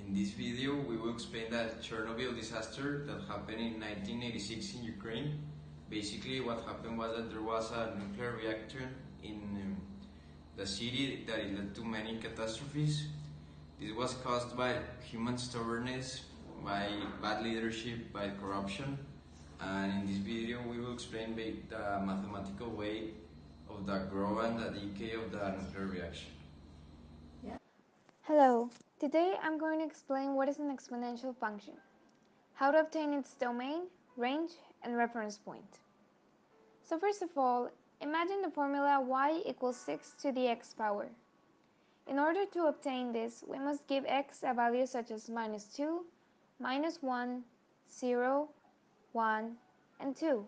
In this video, we will explain the Chernobyl disaster that happened in 1986 in Ukraine. Basically, what happened was that there was a nuclear reactor in the city that led to many catastrophes. This was caused by human stubbornness, by bad leadership, by corruption. And in this video, we will explain the mathematical way of the growth and the decay of the nuclear reaction. Hello, today I'm going to explain what is an exponential function, how to obtain its domain, range, and reference point. So first of all, imagine the formula y equals 6 to the x power. In order to obtain this, we must give x a value such as -2, -1, 0, 1, and 2.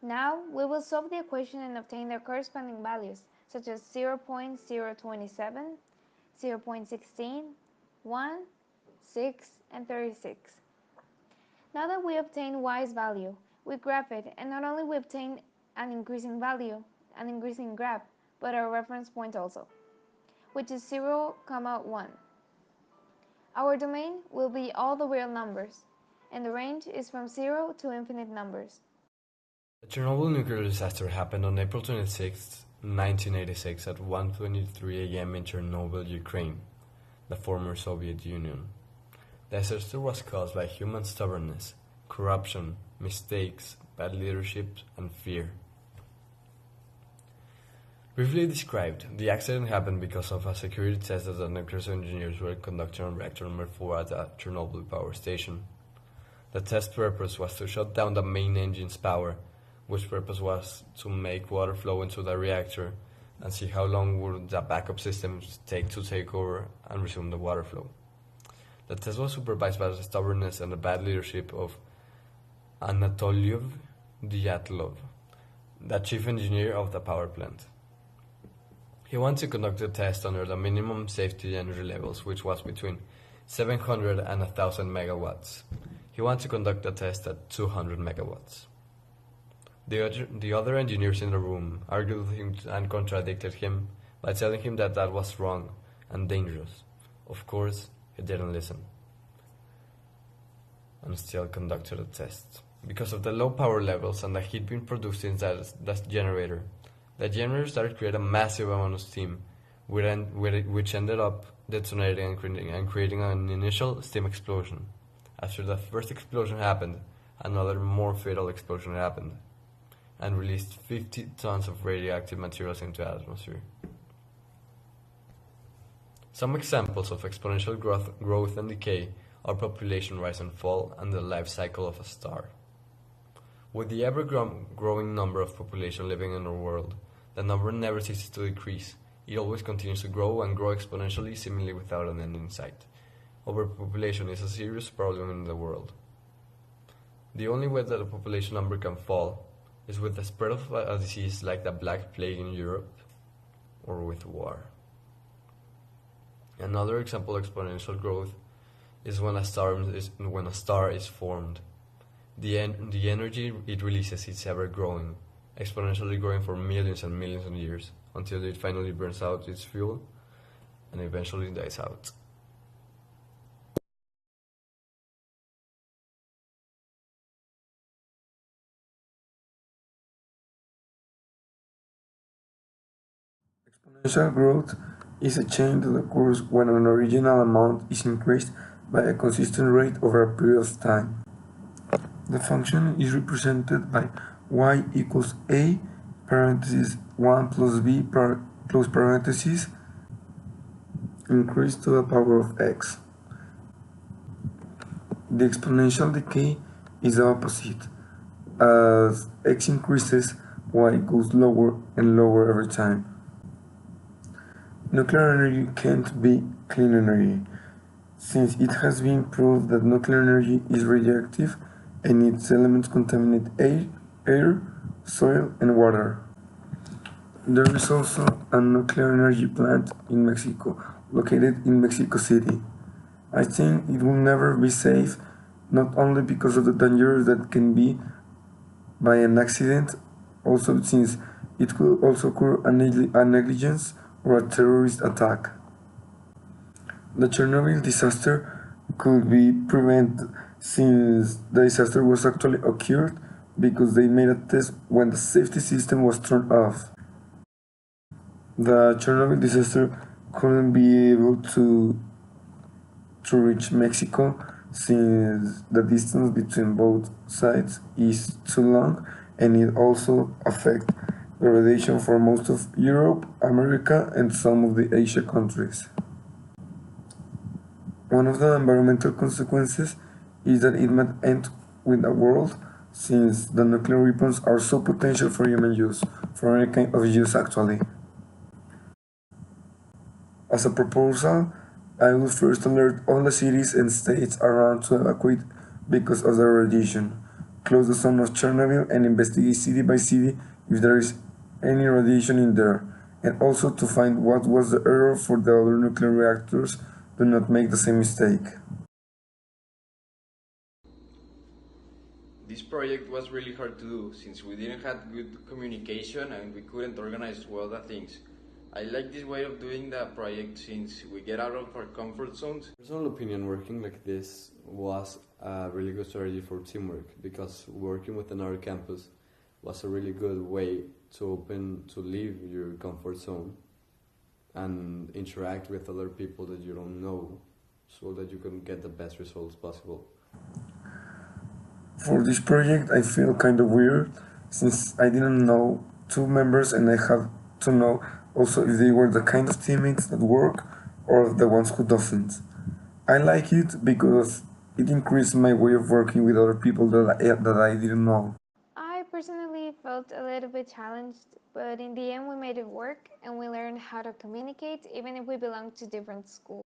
Now we will solve the equation and obtain their corresponding values such as 0.027, 0.16, 1, 6, and 36. Now that we obtain y's value, we graph it, and not only we obtain an increasing value, an increasing graph, but our reference point also, which is 0, 1. Our domain will be all the real numbers, and the range is from 0 to infinite numbers. The Chernobyl nuclear disaster happened on April 26, 1986 at 1:23 a.m. in Chernobyl, Ukraine, the former Soviet Union. The disaster was caused by human stubbornness, corruption, mistakes, bad leadership, and fear. Briefly described, the accident happened because of a security test that the nuclear engineers were conducting on reactor number 4 at the Chernobyl power station. The test purpose was to shut down the main engine's power, which purpose was to make water flow into the reactor and see how long would the backup systems take to take over and resume the water flow. The test was supervised by the stubbornness and the bad leadership of Anatoly Dyatlov, the chief engineer of the power plant. He wanted to conduct the test under the minimum safety energy levels, which was between 700 and 1000 megawatts. He wanted to conduct the test at 200 megawatts. The other engineers in the room argued with him and contradicted him by telling him that that was wrong and dangerous. Of course, he didn't listen and still conducted the test. Because of the low power levels and the heat being produced inside the generator started creating a massive amount of steam, which ended up detonating and creating an initial steam explosion. After the first explosion happened, another more fatal explosion happened and released 50 tons of radioactive materials into the atmosphere. Some examples of exponential growth and decay are population rise and fall and the life cycle of a star. With the ever-growing number of population living in our world, the number never ceases to decrease. It always continues to grow and grow exponentially, seemingly without an end in sight. Overpopulation is a serious problem in the world. The only way that the population number can fall is with the spread of a disease like the Black Plague in Europe, or with war. Another example of exponential growth is when a star is formed. The energy it releases is ever growing, exponentially growing for millions and millions of years, until it finally burns out its fuel and eventually dies out. Exponential growth is a change that occurs when an original amount is increased by a consistent rate over a period of time. The function is represented by y equals a parentheses 1 plus b close parentheses increased to the power of x. The exponential decay is the opposite. As x increases, y goes lower and lower every time. Nuclear energy can't be clean energy, since it has been proved that nuclear energy is radioactive and its elements contaminate air, soil, and water. There is also a nuclear energy plant in Mexico, located in Mexico City. I think it will never be safe, not only because of the danger that can be by an accident, also since it could also occur a negligence or a terrorist attack. The Chernobyl disaster could be prevented since the disaster was actually occurred because they made a test when the safety system was turned off. The Chernobyl disaster couldn't be able to reach Mexico since the distance between both sides is too long and it also affects the radiation for most of Europe, America and some of the Asia countries. One of the environmental consequences is that it might end with the world since the nuclear weapons are so potential for human use, for any kind of use actually. As a proposal, I will first alert all the cities and states around to evacuate because of the radiation, close the zone of Chernobyl and investigate city by city if there is any radiation in there, and also to find what was the error for the other nuclear reactors to not make the same mistake. This project was really hard to do since we didn't have good communication and we couldn't organize well the things. I like this way of doing the project since we get out of our comfort zones. Personal opinion, working like this was a really good strategy for teamwork because working with another campus was a really good way to leave your comfort zone and interact with other people that you don't know so that you can get the best results possible. For this project, I feel kind of weird since I didn't know two members and I have to know also if they were the kind of teammates that work or the ones who doesn't. I like it because it increased my way of working with other people that I didn't know. I personally felt a little bit challenged, but in the end we made it work and we learned how to communicate even if we belong to different schools.